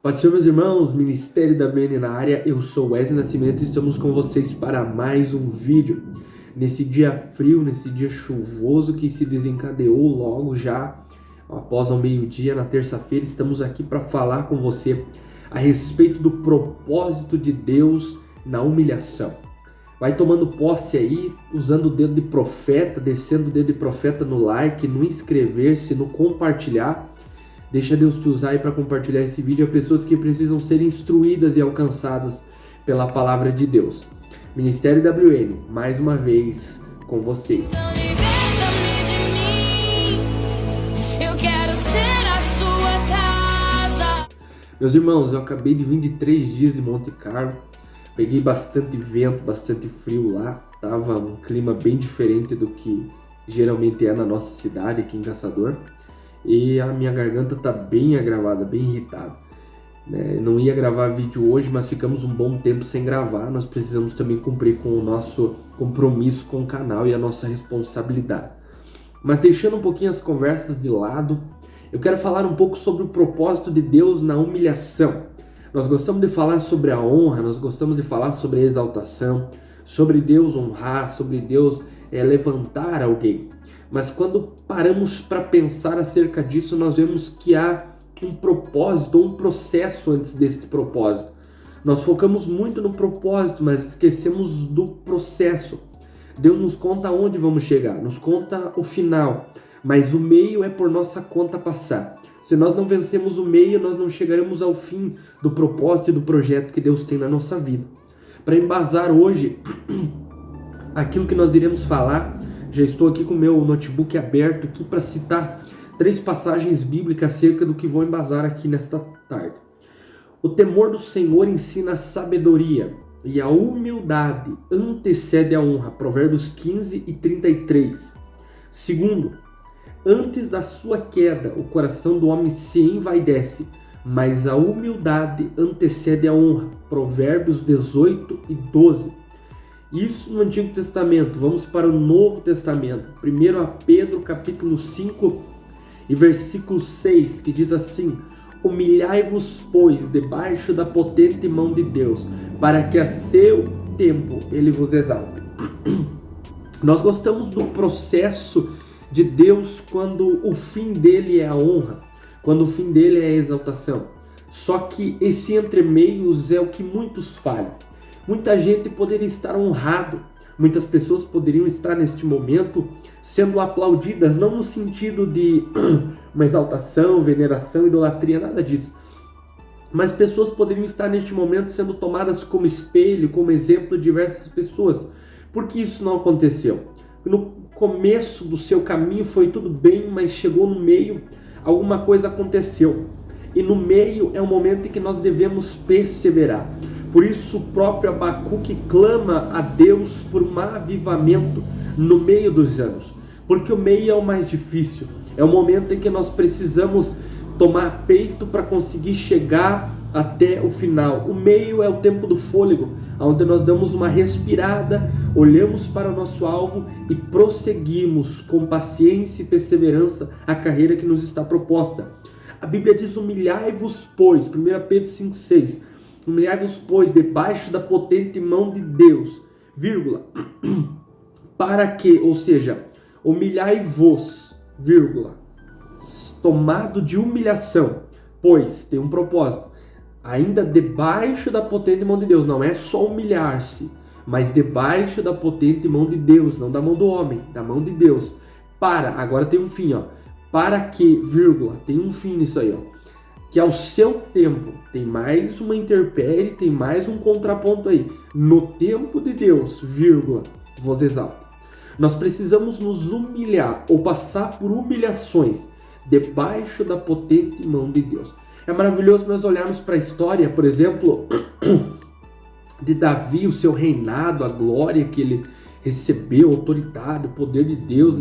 Pode ser, meus irmãos, Ministério da WN na área, eu sou Wesley Nascimento e estamos com vocês para mais um vídeo. Nesse dia frio, nesse dia chuvoso que se desencadeou logo já após ao meio-dia, na terça-feira, estamos aqui para falar com você a respeito do propósito de Deus na humilhação. Vai tomando posse aí, usando o dedo de profeta, descendo o dedo de profeta no like, no inscrever-se, no compartilhar. Deixa Deus te usar aí para compartilhar esse vídeo a pessoas que precisam ser instruídas e alcançadas pela palavra de Deus. Ministério WN, mais uma vez com vocês. Meus irmãos, eu acabei de vir de 3 dias de Monte Carlo. Peguei bastante vento, bastante frio lá. Tava um clima bem diferente do que geralmente é na nossa cidade aqui em Caçador. E a minha garganta tá bem agravada, bem irritada. Não ia gravar vídeo hoje, mas ficamos um bom tempo sem gravar. Nós precisamos também cumprir com o nosso compromisso com o canal e a nossa responsabilidade. Mas deixando um pouquinho as conversas de lado, eu quero falar um pouco sobre o propósito de Deus na humilhação. Nós gostamos de falar sobre a honra, nós gostamos de falar sobre a exaltação, sobre Deus honrar, sobre Deus levantar alguém. Mas quando paramos para pensar acerca disso, nós vemos que há um propósito, um processo antes desse propósito. Nós focamos muito no propósito, mas esquecemos do processo. Deus nos conta onde vamos chegar, nos conta o final, mas o meio é por nossa conta passar. Se nós não vencemos o meio, nós não chegaremos ao fim do propósito e do projeto que Deus tem na nossa vida. Para embasar hoje aquilo que nós iremos falar, já estou aqui com o meu notebook aberto aqui para citar 3 passagens bíblicas acerca do que vou embasar aqui nesta tarde. O temor do Senhor ensina a sabedoria e a humildade antecede a honra. Provérbios 15 e 33. Segundo, antes da sua queda, o coração do homem se envaidece, mas a humildade antecede a honra. Provérbios 18 e 12. Isso no Antigo Testamento. Vamos para o Novo Testamento. 1 Pedro capítulo 5 e versículo 6, que diz assim: humilhai-vos, pois, debaixo da potente mão de Deus, para que a seu tempo ele vos exalte. Nós gostamos do processo de Deus quando o fim dele é a honra, quando o fim dele é a exaltação. Só que esse entremeios é o que muitos falham. Muita gente poderia estar honrado, muitas pessoas poderiam estar neste momento sendo aplaudidas, não no sentido de uma exaltação, veneração, idolatria, nada disso. Mas pessoas poderiam estar neste momento sendo tomadas como espelho, como exemplo de diversas pessoas. Por que isso não aconteceu? No começo do seu caminho foi tudo bem, mas chegou no meio, alguma coisa aconteceu. E no meio é o momento em que nós devemos perseverar. Por isso o próprio Abacuque clama a Deus por um avivamento no meio dos anos. Porque o meio é o mais difícil. É o momento em que nós precisamos tomar peito para conseguir chegar até o final. O meio é o tempo do fôlego, onde nós damos uma respirada, olhamos para o nosso alvo e prosseguimos com paciência e perseverança a carreira que nos está proposta. A Bíblia diz: humilhai-vos, pois, 1 Pedro 5,6, humilhai-vos, pois, debaixo da potente mão de Deus, vírgula, para que, ou seja, humilhai-vos, vírgula, tomado de humilhação, pois, tem um propósito, ainda debaixo da potente mão de Deus, não é só humilhar-se, mas debaixo da potente mão de Deus, não da mão do homem, da mão de Deus, agora tem um fim, para que, vírgula, tem um fim nisso aí, que ao seu tempo, tem mais uma intempérie, tem mais um contraponto aí, no tempo de Deus, vírgula, vos exalta. Nós precisamos nos humilhar ou passar por humilhações debaixo da potente mão de Deus. É maravilhoso nós olharmos para a história, por exemplo, de Davi, o seu reinado, a glória que ele recebeu, a autoridade, o poder de Deus,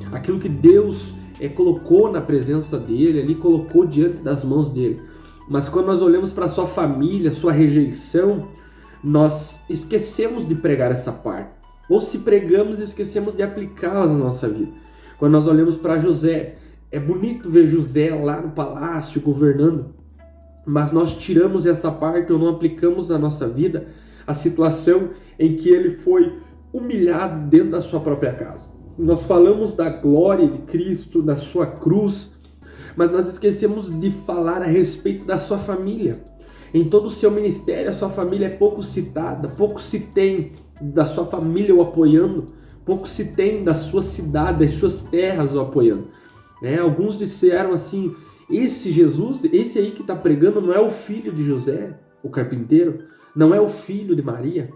aquilo que Deus colocou na presença dele, ali colocou diante das mãos dele. Mas quando nós olhamos para sua família, sua rejeição, nós esquecemos de pregar essa parte. Ou se pregamos, esquecemos de aplicá-las na nossa vida. Quando nós olhamos para José, é bonito ver José lá no palácio governando, mas nós tiramos essa parte ou não aplicamos na nossa vida a situação em que ele foi humilhado dentro da sua própria casa. Nós falamos da glória de Cristo, da sua cruz, mas nós esquecemos de falar a respeito da sua família. Em todo o seu ministério, a sua família é pouco citada, pouco se tem da sua família o apoiando, pouco se tem da sua cidade, das suas terras o apoiando. Alguns disseram assim, esse Jesus, esse aí que está pregando não é o filho de José, o carpinteiro, não é o filho de Maria.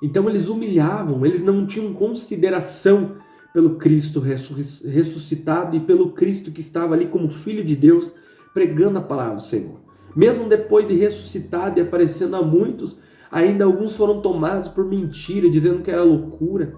Então eles humilhavam, eles não tinham consideração pelo Cristo ressuscitado e pelo Cristo que estava ali como Filho de Deus, pregando a palavra do Senhor. Mesmo depois de ressuscitado e aparecendo a muitos, ainda alguns foram tomados por mentira, dizendo que era loucura.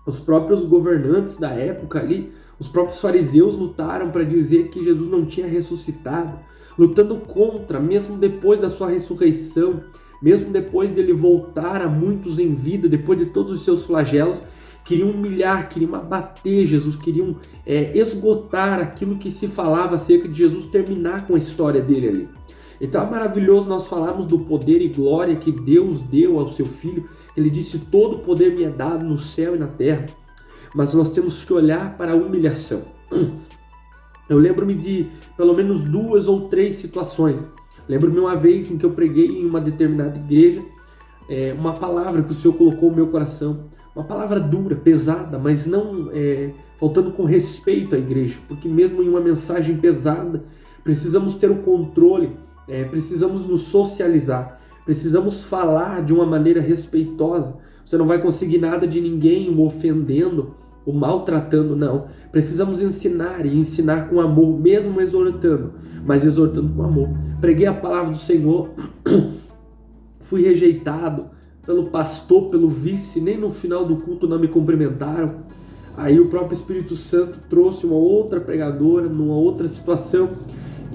Os próprios governantes da época ali, os próprios fariseus lutaram para dizer que Jesus não tinha ressuscitado, lutando contra, mesmo depois da sua ressurreição, mesmo depois dele voltar a muitos em vida, depois de todos os seus flagelos, queriam humilhar, queriam abater Jesus, queriam esgotar aquilo que se falava acerca de Jesus, terminar com a história dele ali. Então é maravilhoso nós falarmos do poder e glória que Deus deu ao seu Filho. Ele disse, todo o poder me é dado no céu e na terra, mas nós temos que olhar para a humilhação. Eu lembro-me de pelo menos 2 ou 3 situações. Lembro-me uma vez em que eu preguei em uma determinada igreja, uma palavra que o Senhor colocou no meu coração, uma palavra dura, pesada, mas não faltando com respeito à igreja, porque mesmo em uma mensagem pesada, precisamos ter o controle, precisamos nos socializar, precisamos falar de uma maneira respeitosa. Você não vai conseguir nada de ninguém o ofendendo, o maltratando, não. Precisamos ensinar e ensinar com amor, mesmo exortando, mas exortando com amor. Preguei a palavra do Senhor, fui rejeitado pelo pastor, pelo vice, nem no final do culto não me cumprimentaram. Aí o próprio Espírito Santo trouxe uma outra pregadora, numa outra situação,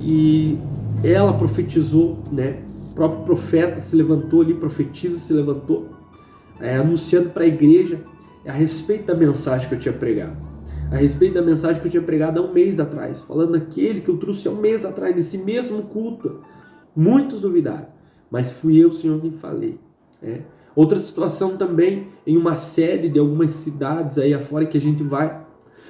e ela profetizou, O próprio profeta se levantou ali, profetiza se levantou, anunciando para a igreja a respeito da mensagem que eu tinha pregado. A respeito da mensagem que eu tinha pregado há um mês atrás, falando aquele que eu trouxe há um mês atrás, nesse mesmo culto. Muitos duvidaram, mas fui eu, Senhor, quem falei. Outra situação também, em uma sede de algumas cidades aí afora que a gente vai,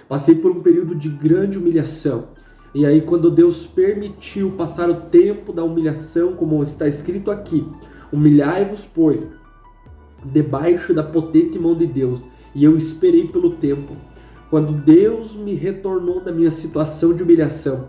passei por um período de grande humilhação. E aí quando Deus permitiu passar o tempo da humilhação, como está escrito aqui, humilhai-vos, pois, debaixo da potente mão de Deus, e eu esperei pelo tempo. Quando Deus me retornou da minha situação de humilhação,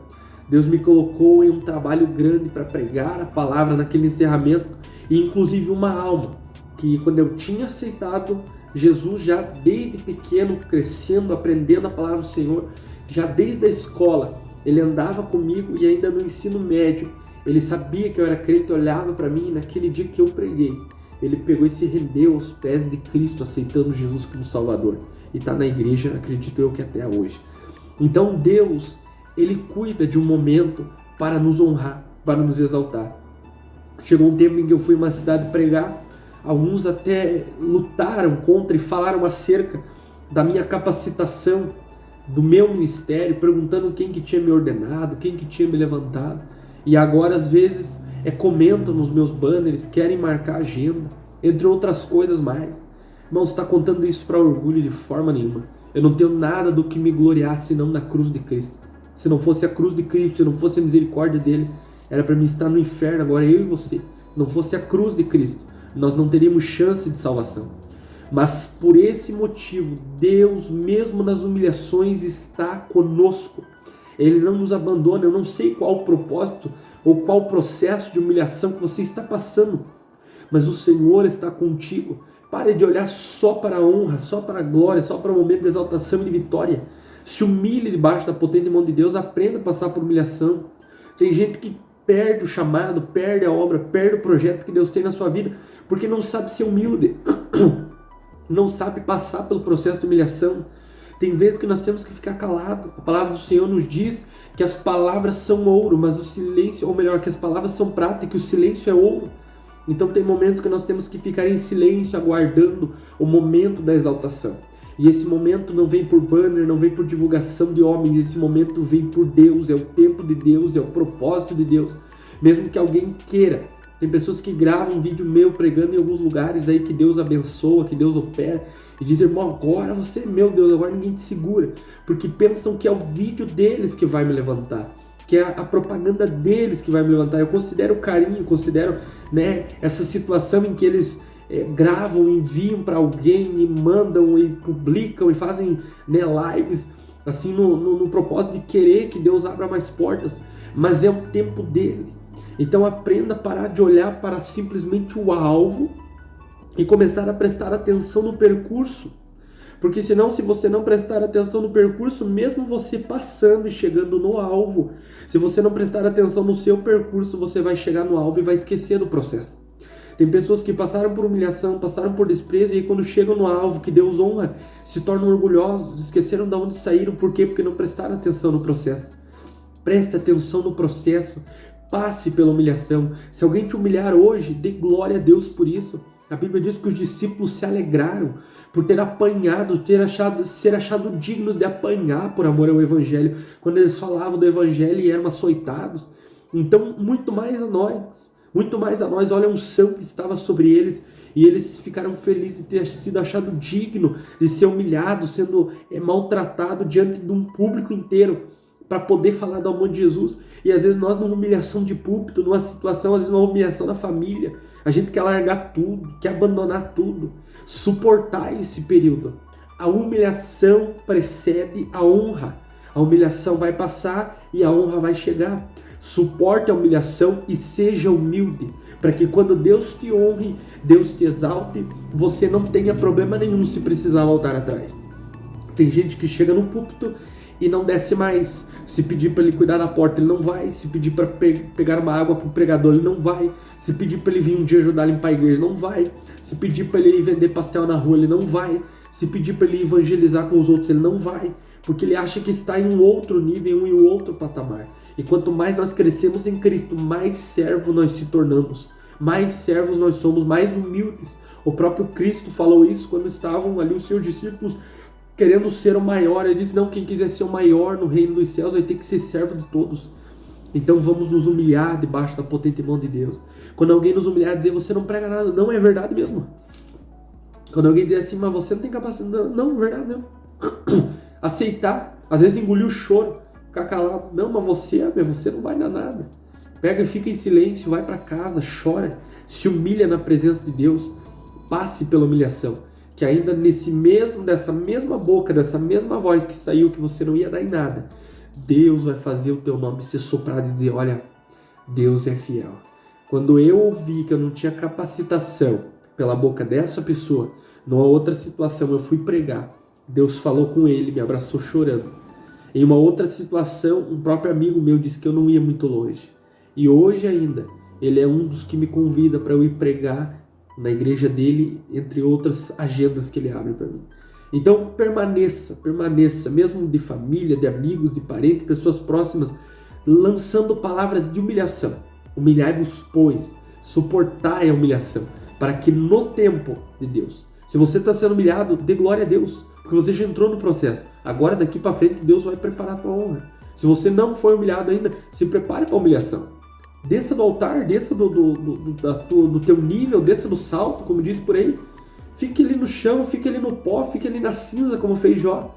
Deus me colocou em um trabalho grande para pregar a palavra naquele encerramento, e inclusive uma alma, que quando eu tinha aceitado Jesus, já desde pequeno, crescendo, aprendendo a palavra do Senhor, já desde a escola, ele andava comigo e ainda no ensino médio, ele sabia que eu era crente, olhava para mim e naquele dia que eu preguei, ele pegou e se rendeu aos pés de Cristo, aceitando Jesus como Salvador. E está na igreja, acredito eu, que até hoje. Então Deus, Ele cuida de um momento para nos honrar, para nos exaltar. Chegou um tempo em que eu fui a uma cidade pregar, alguns até lutaram contra e falaram acerca da minha capacitação, do meu ministério, perguntando quem que tinha me ordenado, quem que tinha me levantado. E agora, às vezes, comentam nos meus banners, querem marcar agenda, entre outras coisas mais. Irmãos, está contando isso para orgulho de forma nenhuma. Eu não tenho nada do que me gloriar senão na cruz de Cristo. Se não fosse a cruz de Cristo, se não fosse a misericórdia dele, era para mim estar no inferno agora, eu e você. Se não fosse a cruz de Cristo, nós não teríamos chance de salvação. Mas por esse motivo, Deus, mesmo nas humilhações, está conosco. Ele não nos abandona. Eu não sei qual o propósito ou qual o processo de humilhação que você está passando, mas o Senhor está contigo. Pare de olhar só para a honra, só para a glória, só para o momento de exaltação e de vitória. Se humilhe debaixo da potente mão de Deus, aprenda a passar por humilhação. Tem gente que perde o chamado, perde a obra, perde o projeto que Deus tem na sua vida, porque não sabe ser humilde, não sabe passar pelo processo de humilhação. Tem vezes que nós temos que ficar calados. A palavra do Senhor nos diz que as palavras são ouro, mas o silêncio, ou melhor, que as palavras são prata e que o silêncio é ouro. Então tem momentos que nós temos que ficar em silêncio, aguardando o momento da exaltação. E esse momento não vem por banner, não vem por divulgação de homens, esse momento vem por Deus, é o tempo de Deus, é o propósito de Deus. Mesmo que alguém queira, tem pessoas que gravam um vídeo meu pregando em alguns lugares aí que Deus abençoa, que Deus opera, e dizem, irmão, agora você, meu Deus, agora ninguém te segura, porque pensam que é o vídeo deles que vai me levantar, que é a propaganda deles que vai me levantar. Eu considero carinho, considero, né, essa situação em que eles gravam, enviam para alguém e mandam e publicam e fazem, né, lives assim no propósito de querer que Deus abra mais portas, mas é o tempo dele. Então aprenda a parar de olhar para simplesmente o alvo e começar a prestar atenção no percurso, porque senão, se você não prestar atenção no percurso, mesmo você passando e chegando no alvo, se você não prestar atenção no seu percurso, você vai chegar no alvo e vai esquecer do processo. Tem pessoas que passaram por humilhação, passaram por desprezo, e quando chegam no alvo que Deus honra, se tornam orgulhosos, esqueceram de onde saíram. Por quê? Porque não prestaram atenção no processo. Preste atenção no processo, passe pela humilhação. Se alguém te humilhar hoje, dê glória a Deus por isso. A Bíblia diz que os discípulos se alegraram por ter apanhado, ser achado dignos de apanhar por amor ao Evangelho, quando eles falavam do Evangelho e eram açoitados. Então, muito mais a nós, olha a unção que estava sobre eles, e eles ficaram felizes de ter sido achado digno de ser humilhado, sendo maltratado diante de um público inteiro, para poder falar do amor de Jesus. E às vezes nós, numa humilhação de púlpito, numa situação, às vezes numa humilhação na família, a gente quer largar tudo, quer abandonar tudo. Suportar esse período. A humilhação precede a honra. A humilhação vai passar e a honra vai chegar. Suporte a humilhação e seja humilde, para que quando Deus te honre, Deus te exalte, você não tenha problema nenhum se precisar voltar atrás. Tem gente que chega no púlpito e não desce mais. Se pedir para ele cuidar da porta, ele não vai. Se pedir para pegar uma água para o pregador, ele não vai. Se pedir para ele vir um dia ajudar a limpar a igreja, ele não vai. Se pedir para ele ir vender pastel na rua, ele não vai. Se pedir para ele evangelizar com os outros, ele não vai. Porque ele acha que está em um outro nível, em um outro patamar. E quanto mais nós crescemos em Cristo, mais servo nós se tornamos. Mais servos nós somos, mais humildes. O próprio Cristo falou isso quando estavam ali os seus discípulos querendo ser o maior. Ele disse, não, quem quiser ser o maior no reino dos céus vai ter que ser servo de todos. Então vamos nos humilhar debaixo da potente mão de Deus. Quando alguém nos humilhar e dizer, você não prega nada, não, é verdade mesmo. Quando alguém diz assim, mas você não tem capacidade, não, é verdade mesmo. Aceitar, às vezes engolir o choro, ficar calado, não, mas você não vai dar nada. Pega e fica em silêncio, vai para casa, chora, se humilha na presença de Deus, passe pela humilhação. Que ainda dessa mesma boca, dessa mesma voz que saiu, que você não ia dar em nada, Deus vai fazer o teu nome ser soprado e dizer, olha, Deus é fiel. Quando eu ouvi que eu não tinha capacitação pela boca dessa pessoa, numa outra situação eu fui pregar, Deus falou com ele, me abraçou chorando. Em uma outra situação, um próprio amigo meu disse que eu não ia muito longe. E hoje ainda, ele é um dos que me convida para eu ir pregar na igreja dele, entre outras agendas que ele abre para mim. Então permaneça, mesmo de família, de amigos, de parentes, pessoas próximas, lançando palavras de humilhação. Humilhai-vos, pois, suportai a humilhação, para que no tempo de Deus, se você está sendo humilhado, dê glória a Deus, porque você já entrou no processo. Agora daqui para frente Deus vai preparar a tua honra. Se você não foi humilhado ainda, se prepare para a humilhação. Desça do altar, desça do teu nível, desça do salto, como diz por aí. Fique ali no chão, fique ali no pó, fique ali na cinza, como fez Jó.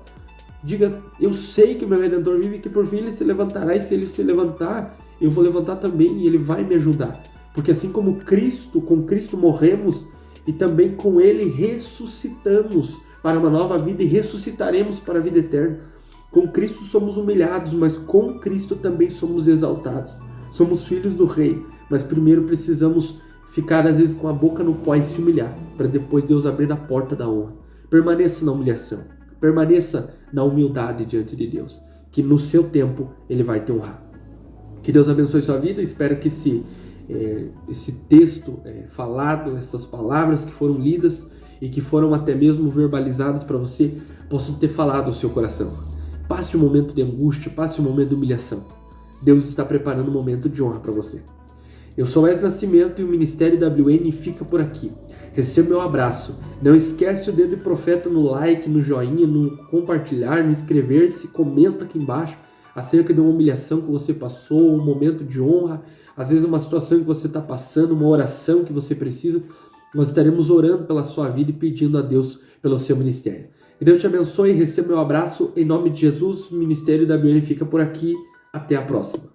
Diga, eu sei que o meu Redentor vive e que por fim ele se levantará, e se ele se levantar, eu vou levantar também e ele vai me ajudar. Porque assim como com Cristo morremos e também com ele ressuscitamos para uma nova vida e ressuscitaremos para a vida eterna. Com Cristo somos humilhados, mas com Cristo também somos exaltados. Somos filhos do Rei, mas primeiro precisamos ficar às vezes com a boca no pó e se humilhar, para depois Deus abrir a porta da honra. Permaneça na humilhação, permaneça na humildade diante de Deus, que no seu tempo Ele vai te honrar. Que Deus abençoe sua vida, espero que esse texto falado, essas palavras que foram lidas e que foram até mesmo verbalizadas para você, possam ter falado ao seu coração. Passe um momento de angústia, passe um momento de humilhação. Deus está preparando um momento de honra para você. Eu sou Wes Nascimento e o Ministério WN fica por aqui. Receba meu abraço. Não esquece o dedo de profeta no like, no joinha, no compartilhar, no inscrever-se. Comenta aqui embaixo acerca de uma humilhação que você passou, um momento de honra, às vezes uma situação que você está passando, uma oração que você precisa. Nós estaremos orando pela sua vida e pedindo a Deus pelo seu ministério. Que Deus te abençoe e receba meu abraço. Em nome de Jesus, o Ministério WN fica por aqui. Até a próxima.